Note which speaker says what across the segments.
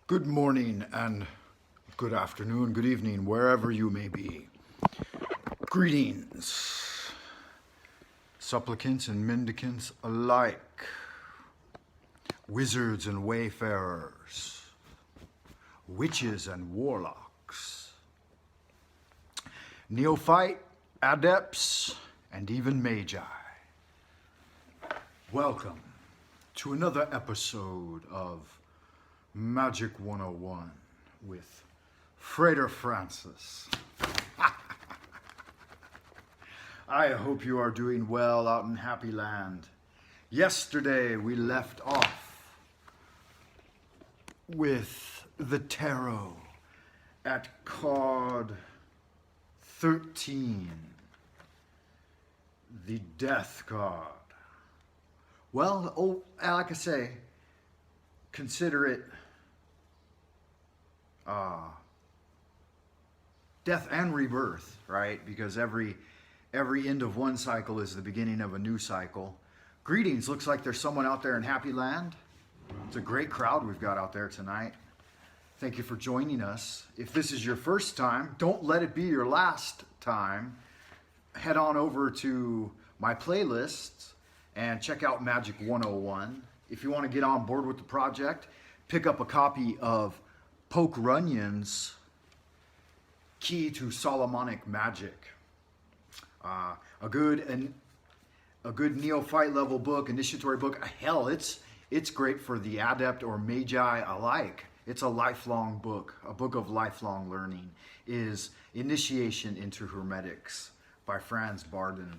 Speaker 1: Good morning and good afternoon, good evening, wherever you may be. Greetings, supplicants and mendicants alike, wizards and wayfarers, witches and warlocks, neophyte, adepts, and even magi. Welcome to another episode of Magic 101 with Frater Francis. I hope you are doing well out in Happy Land. Yesterday we left off with the tarot at card 13, the Death card. Well, like I say, consider it death and rebirth, right? Because every end of one cycle is the beginning of a new cycle. Greetings. Looks like there's someone out there in Happy Land. It's a great crowd we've got out there tonight. Thank you for joining us. If this is your first time, don't let it be your last time. Head on over to my playlists and check out Magic 101. If you want to get on board with the project, pick up a copy of Poke Runyon's Key to Solomonic Magic. A good neophyte level book, initiatory book. Hell, it's great for the adept or magi alike. It's a lifelong book, a book of lifelong learning. Is Initiation into Hermetics by Franz Barden.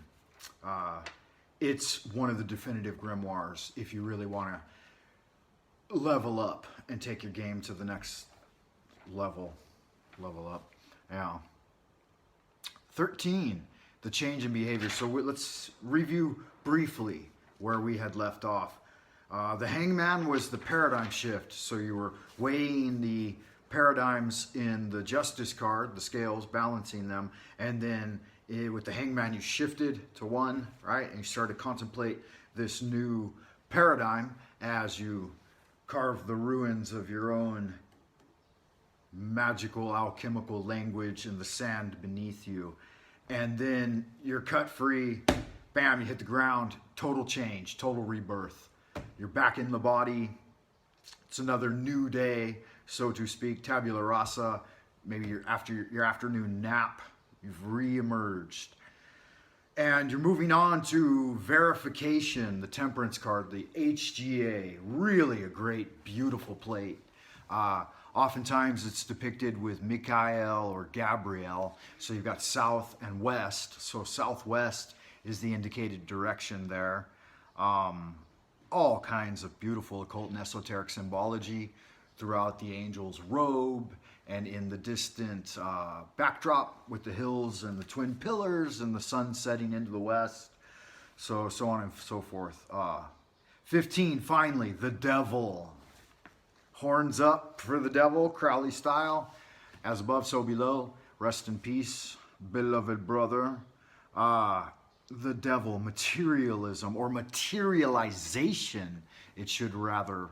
Speaker 1: It's one of the definitive grimoires if you really want to level up and take your game to the next level up. Yeah. 13, the change in behavior. So let's review briefly where we had left off. The hangman was the paradigm shift. So you were weighing the paradigms in the justice card, the scales, balancing them, and then with the hangman you shifted to one, right? And you started to contemplate this new paradigm as you carve the ruins of your own magical alchemical language in the sand beneath you. And then you're cut free, bam, you hit the ground, total change, total rebirth. You're back in the body. It's another new day, so to speak, tabula rasa. Maybe you're after your afternoon nap, you've re-emerged. And you're moving on to verification, the temperance card, the HGA. Really a great, beautiful plate. Oftentimes it's depicted with Michael or Gabriel. So you've got south and west. So southwest is the indicated direction there. All kinds of beautiful occult and esoteric symbology throughout the angel's robe and in the distant backdrop with the hills and the twin pillars and the sun setting into the west. So on and so forth. 15, finally, the devil. Horns up for the devil, Crowley style. As above, so below. Rest in peace, beloved brother. The devil, materialism or materialization, it should rather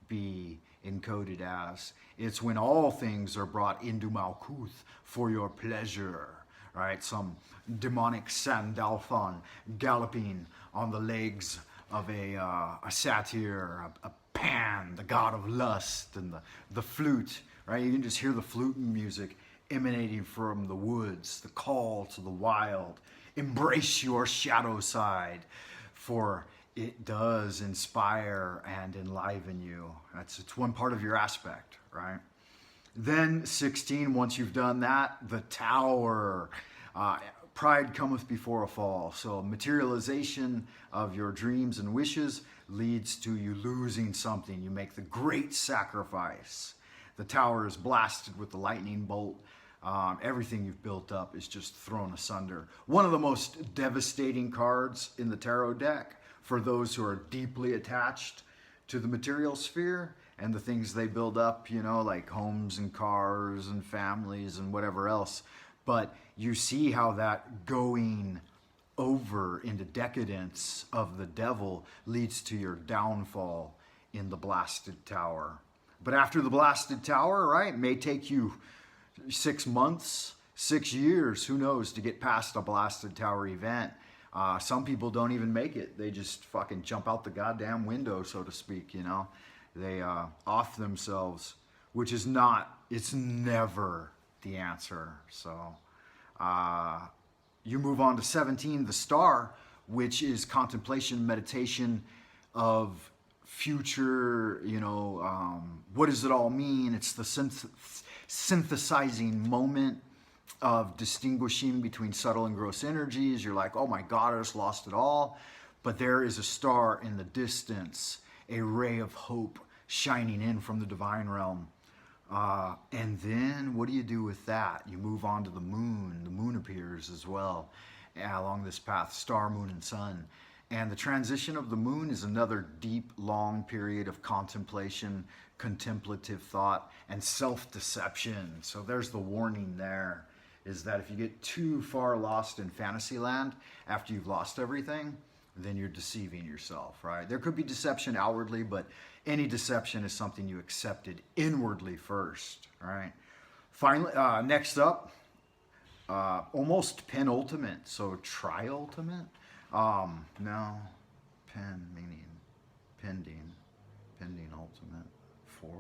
Speaker 1: be encoded as. It's when all things are brought into Malkuth for your pleasure, right? Some demonic Sandalphon galloping on the legs of a satyr, a Pan, the god of lust, and the flute, right? You can just hear the flute music emanating from the woods, the call to the wild. Embrace your shadow side, for it does inspire and enliven you. It's one part of your aspect, right? Then 16, once you've done that, the tower. Pride cometh before a fall. So materialization of your dreams and wishes leads to you losing something. You make the great sacrifice. The tower is blasted with the lightning bolt. Everything you've built up is just thrown asunder. One of the most devastating cards in the tarot deck for those who are deeply attached to the material sphere and the things they build up, you know, like homes and cars and families and whatever else. But you see how that going over into decadence of the devil leads to your downfall in the blasted tower. But after the blasted tower, right, it may take you 6 months, 6 years, who knows, to get past a blasted tower event. Some people don't even make it. They just fucking jump out the goddamn window, so to speak, you know. They off themselves, which is not, it's never the answer. So you move on to 17, the star, which is contemplation, meditation of future, you know, what does it all mean? It's the synthesizing moment of distinguishing between subtle and gross energies. You're like, oh my God, I just lost it all. But there is a star in the distance, a ray of hope shining in from the divine realm. And then what do you do with that? You move on to the moon. The moon appears as well along this path, star, moon, and sun. And the transition of the moon is another deep, long period of contemplation, contemplative thought, and self-deception. So there's the warning there, is that if you get too far lost in fantasy land after you've lost everything, then you're deceiving yourself, right? There could be deception outwardly, but any deception is something you accepted inwardly first, right? Finally, next up, almost penultimate, so triultimate. No, pen meaning pending ultimate, 4.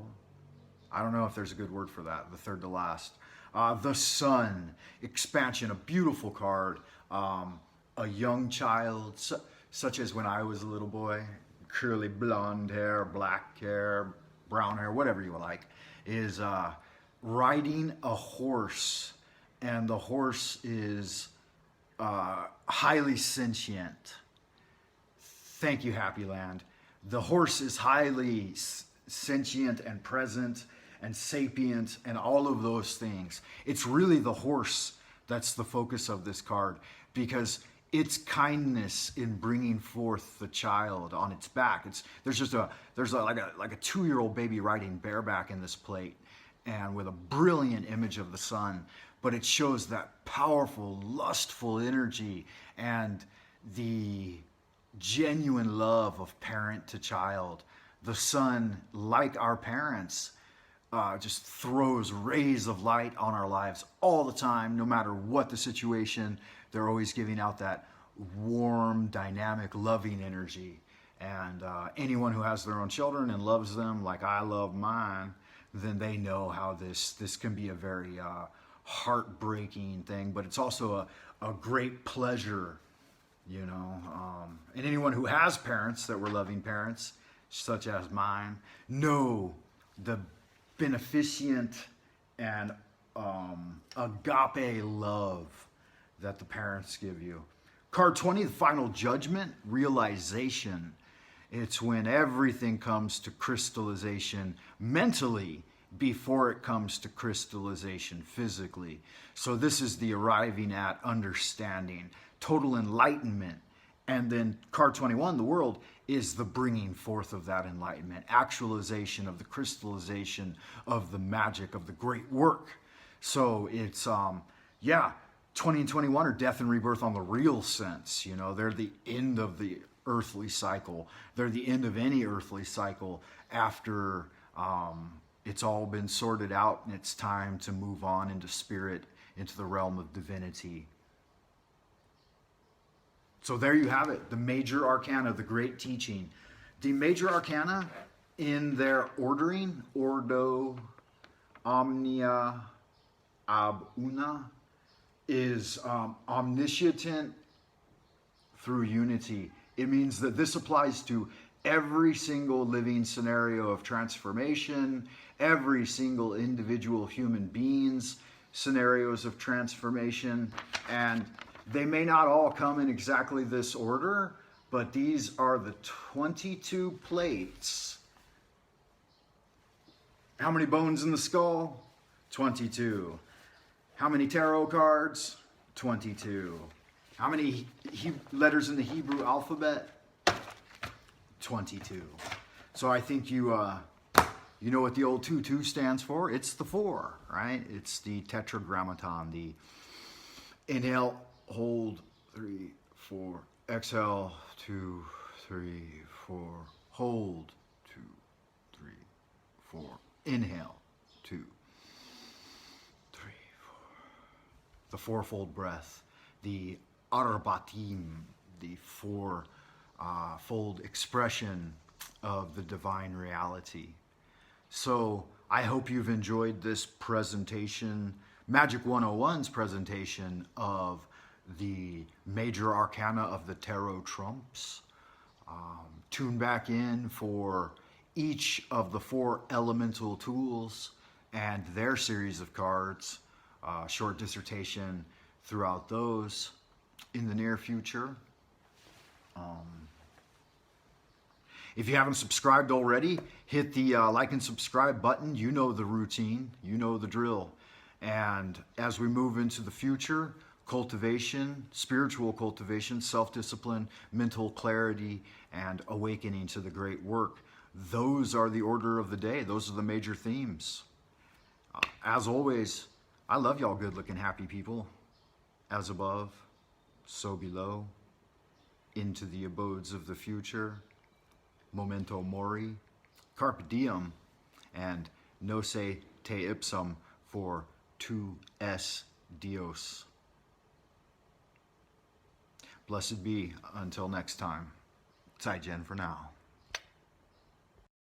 Speaker 1: I don't know if there's a good word for that, the third to last. The sun, expansion, a beautiful card. A young child, such as when I was a little boy, curly blonde hair, black hair, brown hair, whatever you like, is riding a horse. And the horse is highly sentient. Thank you, Happy Land. The horse is highly sentient and present and sapient and all of those things. It's really the horse that's the focus of this card, because its kindness in bringing forth the child on its back. There's like a 2-year-old baby riding bareback in this plate, and with a brilliant image of the sun. But it shows that powerful, lustful energy and the genuine love of parent to child. The sun, like our parents, just throws rays of light on our lives all the time, no matter what the situation. They're always giving out that warm, dynamic, loving energy. And anyone who has their own children and loves them like I love mine, then they know how this can be a very heartbreaking thing, but it's also a great pleasure, you know. And anyone who has parents that were loving parents, such as mine, know the beneficent and agape love that the parents give you. Card 20, the final judgment, realization. It's when everything comes to crystallization mentally before it comes to crystallization physically. So this is the arriving at understanding, total enlightenment. And then card 21, the world, is the bringing forth of that enlightenment, actualization of the crystallization of the magic of the great work. So it's, 20 and 21 are death and rebirth on the real sense. You know, they're the end of the earthly cycle. They're the end of any earthly cycle after it's all been sorted out and it's time to move on into spirit, into the realm of divinity. So there you have it, the major arcana, the great teaching. The major arcana in their ordering, ordo omnia ab una, is omniscient through unity. It means that this applies to every single living scenario of transformation, every single individual human being's scenarios of transformation. And they may not all come in exactly this order, but these are the 22 plates. How many bones in the skull? 22. How many tarot cards? 22. How many letters in the Hebrew alphabet? 22. So I think you know what the old 2-2 stands for. It's the 4, right? It's the tetragrammaton, the inhale, hold, 3, 4, exhale, 2, 3, 4, hold, 2, 3, 4. Inhale. 2, 3, 4. The fourfold breath, the Arbatim, the four-fold expression of the divine reality. So I hope you've enjoyed this presentation, Magic 101's presentation of the major arcana of the tarot trumps. Tune back in for each of the 4 elemental tools and their series of cards, short dissertation throughout those in the near future. If you haven't subscribed already, hit the like and subscribe button. You know the routine, you know the drill. And as we move into the future, cultivation, spiritual cultivation, self-discipline, mental clarity, and awakening to the great work. Those are the order of the day. Those are the major themes. As always, I love y'all good-looking happy people. As above, so below, into the abodes of the future. Memento mori, carpe diem, and nose te ipsum for tu es Dios. Blessed be until next time. Zaijian for now.